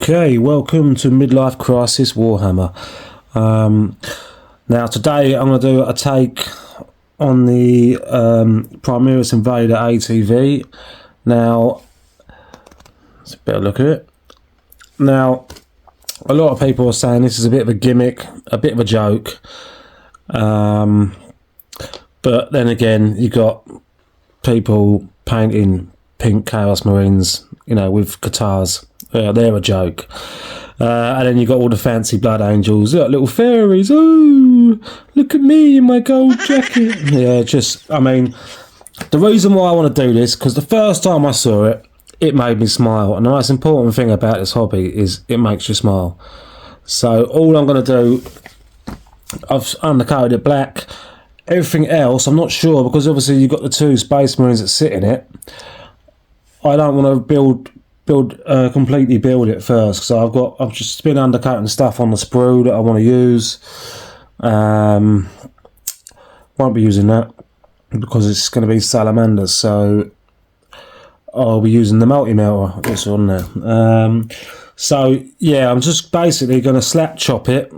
Okay, welcome to Midlife Crisis Warhammer. Now today I'm going to do a take on the Primaris Invader ATV. Now, let's a better look at it. Now, a lot of people are saying this is a bit of a gimmick, a bit of a joke. But then again, you got people painting pink Chaos Marines, you know, with guitars. They're a joke. And then you got all the fancy blood angels, little fairies. Oh, look at me in my gold jacket. Yeah, I mean, the reason why I want to do this, because the first time I saw it, it made me smile. And the most important thing about this hobby is it makes you smile. So all I'm going to do, I've undercoated it black. Everything else, I'm not sure, because obviously you've got the two Space Marines that sit in it. I don't want to completely build it first, so I've just been undercutting stuff on the sprue that I want to use. Won't be using that because it's going to be salamanders, so I'll be using the multi-melter that's on there. So yeah, I'm just basically going to slap chop it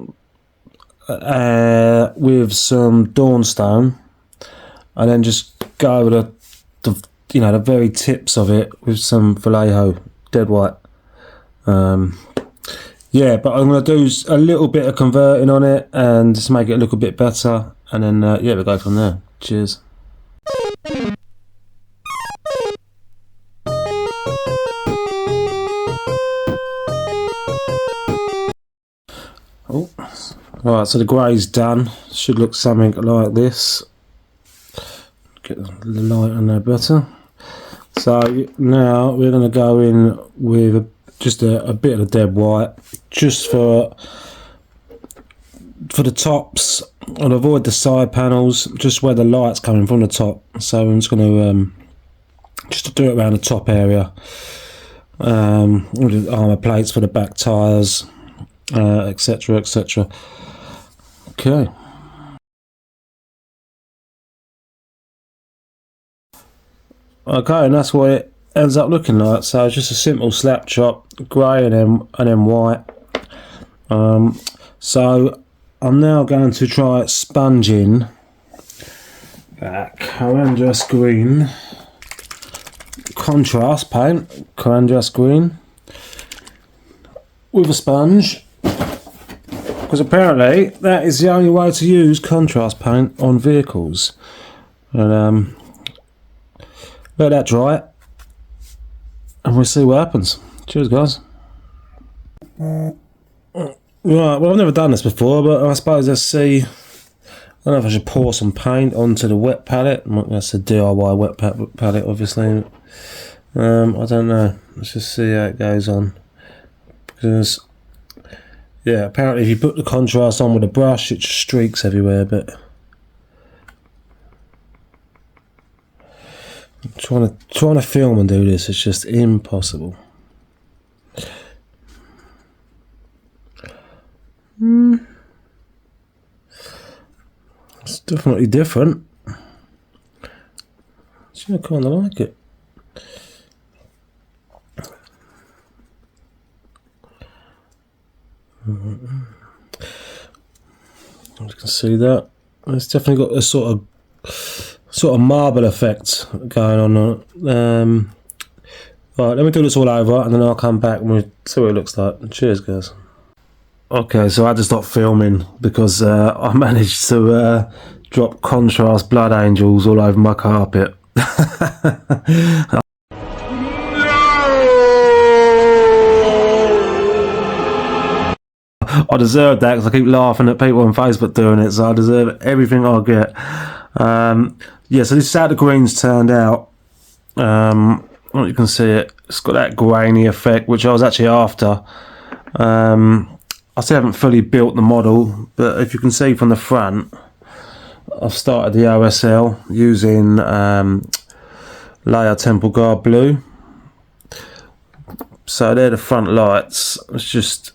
with some dawnstone, and then just go over the very tips of it with some Vallejo dead white. Yeah, but I'm going to do a little bit of converting on it and just make it look a bit better, and then yeah, we'll go from there. Cheers. Oh, right, so the grey's done. Should look something like this. Get the light on there better. So now we're going to go in with just a bit of the dead white, just for the tops, and avoid the side panels, just where the light's coming from the top. So I'm just going to do it around the top area. All the armour plates for the back tyres, etc, etc. Okay. Okay, and that's what it ends up looking like. So it's just a simple slap chop, grey and then white. So I'm now going to try sponging that Carandra's green contrast paint, Carandra's green, with a sponge, because apparently that is the only way to use contrast paint on vehicles. And let that dry, and we'll see what happens. Cheers, guys. Right, well, I've never done this before, but I suppose let's see. I don't know if I should pour some paint onto the wet palette. That's a DIY wet palette, obviously. I don't know. Let's just see how it goes on. Because, yeah, apparently if you put the contrast on with a brush, it just streaks everywhere, but trying to film and do this, it's just impossible. It's definitely different. I kind of like it. You can see that it's definitely got a sort of marble effect going on. Right, let me do this all over, and then I'll come back and we'll see what it looks like. Cheers, guys. Okay, so I had to stop filming because I managed to drop contrast blood angels all over my carpet. I deserve that because I keep laughing at people on Facebook doing it, so I deserve everything I get. Yeah, so this is how the greens turned out. You can see it's got that grainy effect, which I was actually after. I still haven't fully built the model, but if you can see from the front, I've started the OSL using Layer Temple Guard Blue. So they're the front lights. It's just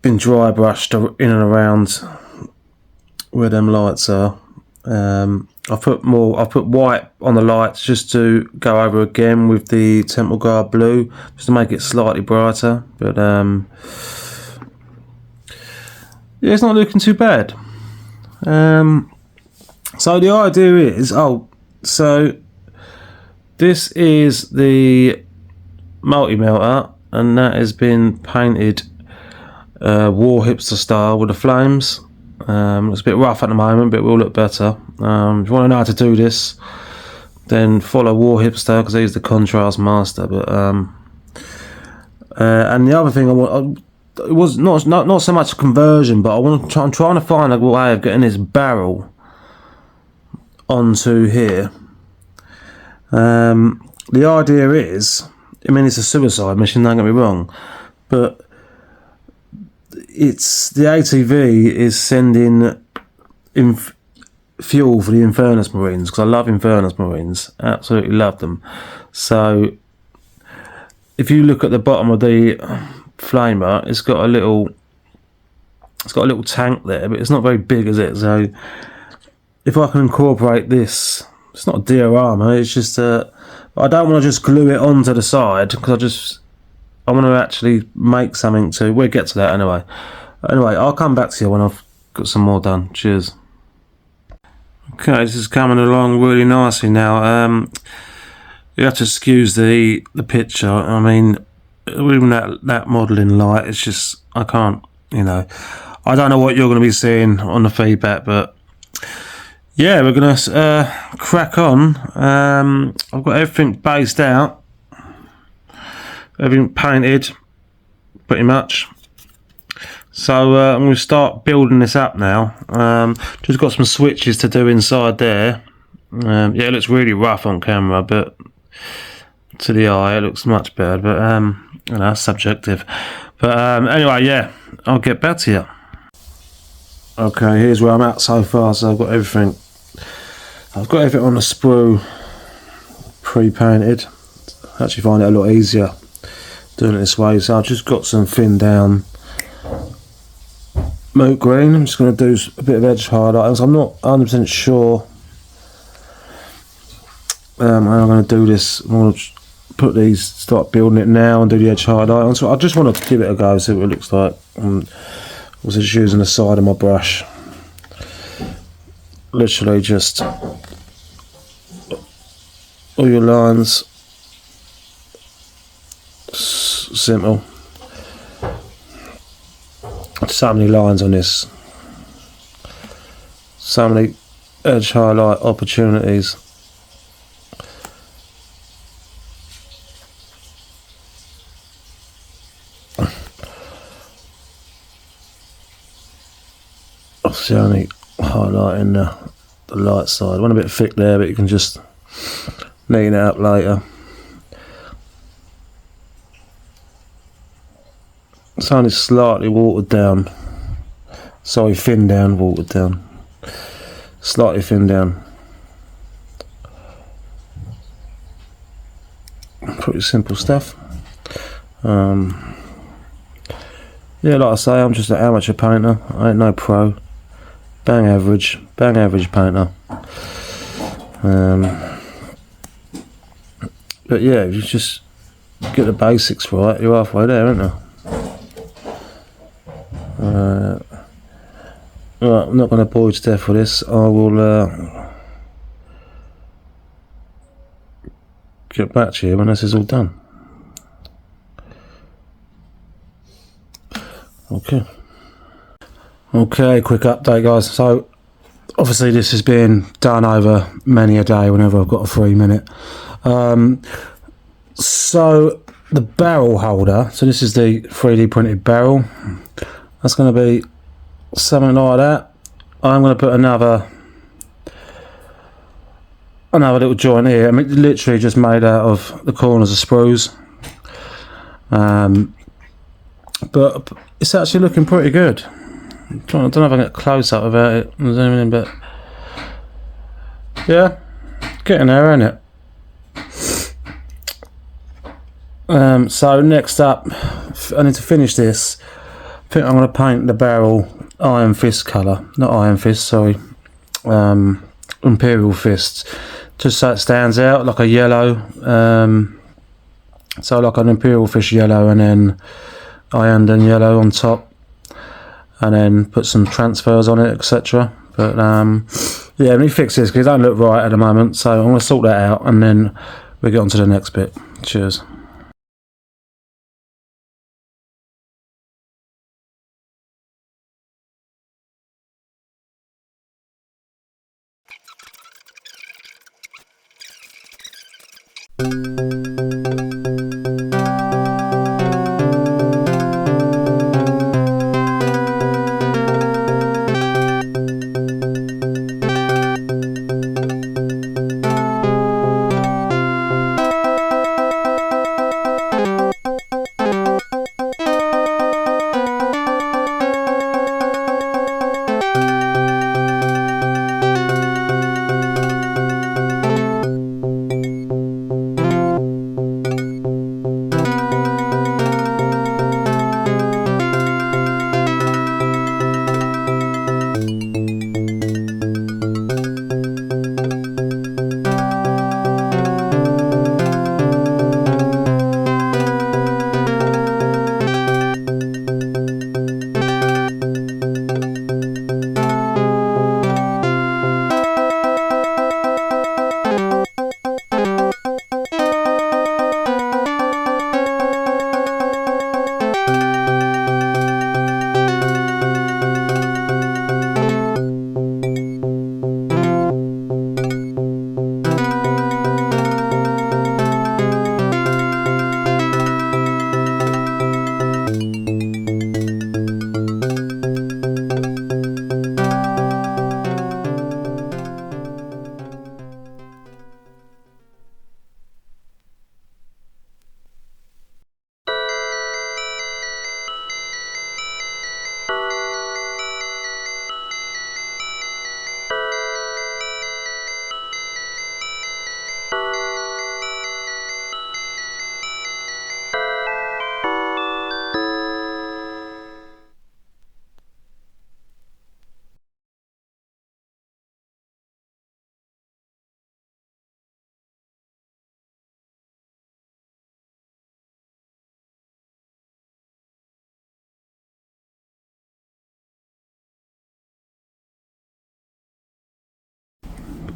been dry brushed in and around where them lights are. I've put white on the lights just to go over again with the Temple Guard blue, just to make it slightly brighter. But yeah, it's not looking too bad. So the idea is, so this is the multi-melter, and that has been painted war hipster style with the flames. Looks a bit rough at the moment, but it will look better. If you want to know how to do this, then follow War Hipster, because he's the contrast master. But and the other thing it was not so much a conversion, but I'm trying to find a way of getting this barrel onto here. The idea is, I mean, it's a suicide mission, don't get me wrong, but it's the ATV is sending fuel for the Infernus Marines, because I love Infernus Marines, absolutely love them. So if you look at the bottom of the flamer, it's got a little tank there, but it's not very big, is it? So if I can incorporate this, it's not a diorama, it's just I don't want to just glue it onto the side, because I want to actually make something to. We'll get to that anyway. Anyway, I'll come back to you when I've got some more done. Cheers. Okay, this is coming along really nicely now. You have to excuse the picture. I mean, even that modelling light, it's just, I can't, you know. I don't know what you're going to be seeing on the feedback, but yeah, we're going to crack on. I've got everything based out. Everything painted, pretty much. So I'm going to start building this up now. Just got some switches to do inside there. Yeah, it looks really rough on camera, but to the eye it looks much better. But you know, subjective. But anyway, yeah, I'll get back to you. Okay, here's where I'm at so far. So I've got everything on the sprue pre-painted. I actually find it a lot easier doing it this way. So I've just got some thin down moat green. I'm just going to do a bit of edge highlighting. I'm not 100% sure how I'm going to do this. I'm going to start building it now and do the edge highlighting. So I just want to give it a go, see what it looks like. I was just using the side of my brush, literally just all your lines. Simple. So many lines on this, so many edge highlight opportunities. It's only highlighting the light side. Went a bit thick there, but you can just neaten it up later. It's only slightly watered down. Sorry, thin down, watered down. Slightly thin down. Pretty simple stuff. Yeah, like I say, I'm just an amateur painter. I ain't no pro. Bang average painter. But yeah, if you just get the basics right, you're halfway there, aren't you? Right, I'm not going to bore you to death with this. I will get back to you when this is all done. Okay, quick update, guys. So obviously this has been done over many a day whenever I've got a 3 minute. So the barrel holder, so this is the 3D printed barrel. That's going to be something like that. I'm going to put another little joint here. I mean, literally just made out of the corners of sprues. But it's actually looking pretty good. I don't know if I can get close up about it, but yeah, getting there, ain't it? So next up, I need to finish this. I think I'm going to paint the barrel Iron Fist colour, not Iron Fist, sorry, Imperial Fists, just so it stands out like a yellow. So like an Imperial Fist yellow, and then Iandan yellow on top, and then put some transfers on it, etc. But yeah, let me fix this because it don't look right at the moment, so I'm going to sort that out and then we'll get on to the next bit. Cheers.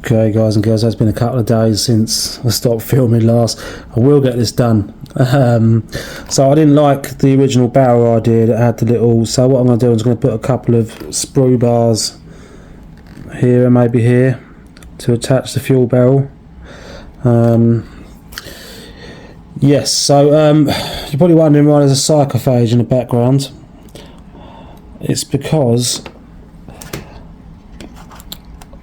Okay guys and girls, it's been a couple of days since I stopped filming last. I will get this done. So I didn't like the original barrel idea that had the little, so what I'm going to do is I'm going to put a couple of sprue bars here and maybe here to attach the fuel barrel. Yes, so you're probably wondering why there's a sarcophage in the background. It's because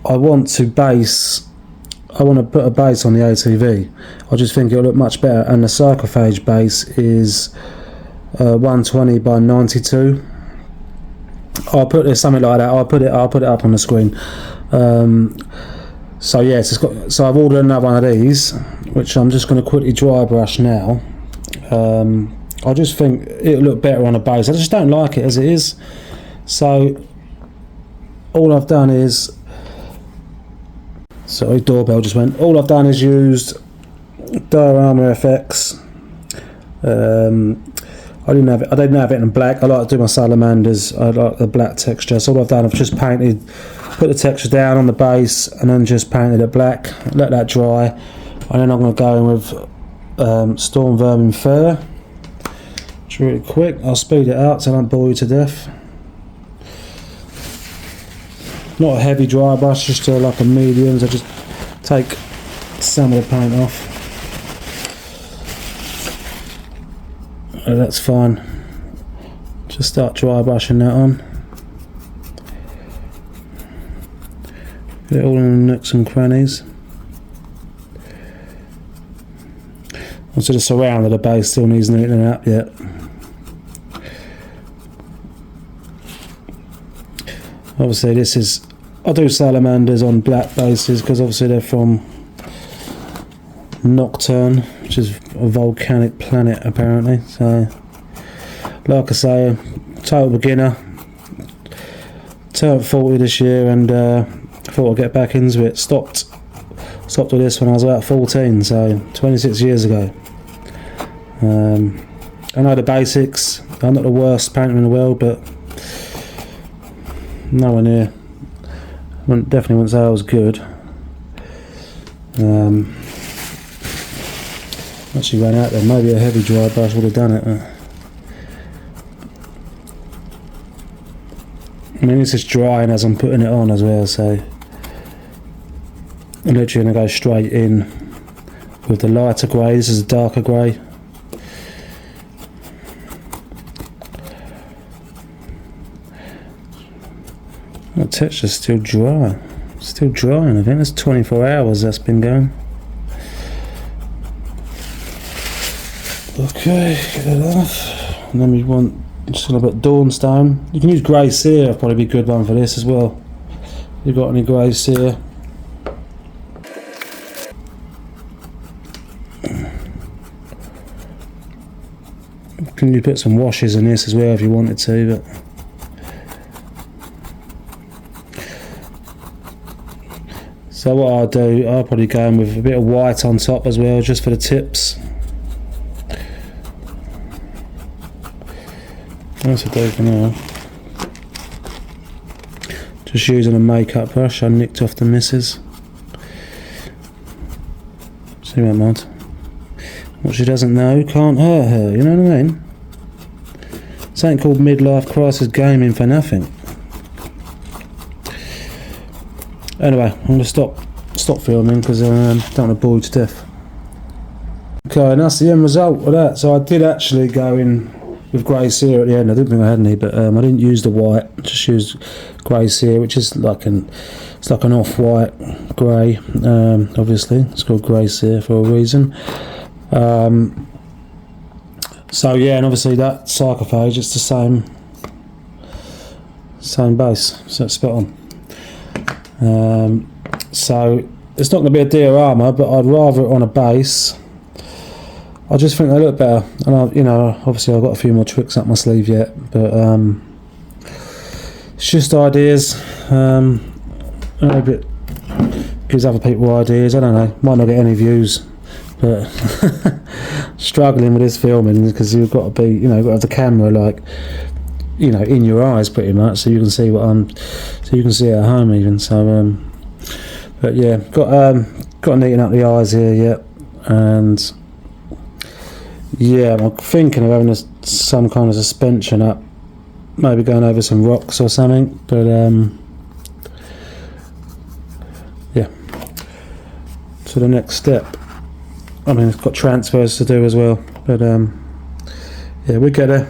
I want to put a base on the ATV. I just think it'll look much better, and the sarcophage base is 120 by 92. I'll put it something like that. I'll put it up on the screen. So yes, so I've ordered another one of these, which I'm just going to quickly dry brush now. I just think it'll look better on a base. I just don't like it as it is. So all I've done is, sorry, doorbell just went. All I've done is used Diorama FX. I didn't have it in black. I like to do my salamanders. I like the black texture. So all I've done, I've just put the texture down on the base and then just painted it black. Let that dry, and then I'm going to go in with Storm Vermin Fur. It's really quick. I'll speed it up so I don't bore you to death. Not a heavy dry brush, just like a medium. So just take some of the paint off. That's fine. Just start dry brushing that on. Get it all in the nooks and crannies. Also the surround of the base still needs neatening up yet. Obviously this is, I do salamanders on black bases because obviously they're from Nocturne, which is a volcanic planet apparently. So like I say, total beginner, turned 40 this year, and thought I'd get back into it. Stopped with this when I was about 14, so 26 years ago. I know the basics. I'm not the worst painter in the world, but nowhere near. Definitely wouldn't say I was good. Actually ran out there. Maybe a heavy dry brush would have done it. I mean, this is drying as I'm putting it on as well, so I'm literally going to go straight in with the lighter grey. This is a darker grey. The texture's still dry. Still drying, I think. That's 24 hours that's been going. Okay, get that off. And then we want just a little bit Dawnstone. You can use grey cere, probably be a good one for this as well. If you've got any grey cere. Can you put some washes in this as well if you wanted to, but so what I'll do, I'll probably go in with a bit of white on top as well, just for the tips. That's a do for now. Just using a makeup brush I nicked off the missus. See what, Mod? What she doesn't know can't hurt her, you know what I mean? This ain't called midlife crisis gaming for nothing. Anyway, I'm going to stop filming because I don't want to bore you to death. Okay, and that's the end result of that. So I did actually go in with grey cere at the end. I didn't think I had any, but I didn't use the white. Just used grey cere, which is like an off-white grey. Obviously, it's called grey cere for a reason. So yeah, and obviously that sarcophage, it's the same base, so it's spot on. So it's not going to be a diorama, but I'd rather it on a base. I just think they look better, and obviously I've got a few more tricks up my sleeve yet, but it's just ideas. Maybe it gives other people ideas. I don't know, might not get any views, but struggling with this filming because you've got to be, you've got to have the camera like, in your eyes pretty much, so you can see so you can see it at home even. So, but yeah, got to neaten up the eyes here yet, and yeah, I'm thinking of having some kind of suspension up, maybe going over some rocks or something. But yeah, so the next step. I mean, it's got transfers to do as well, but yeah, we get there.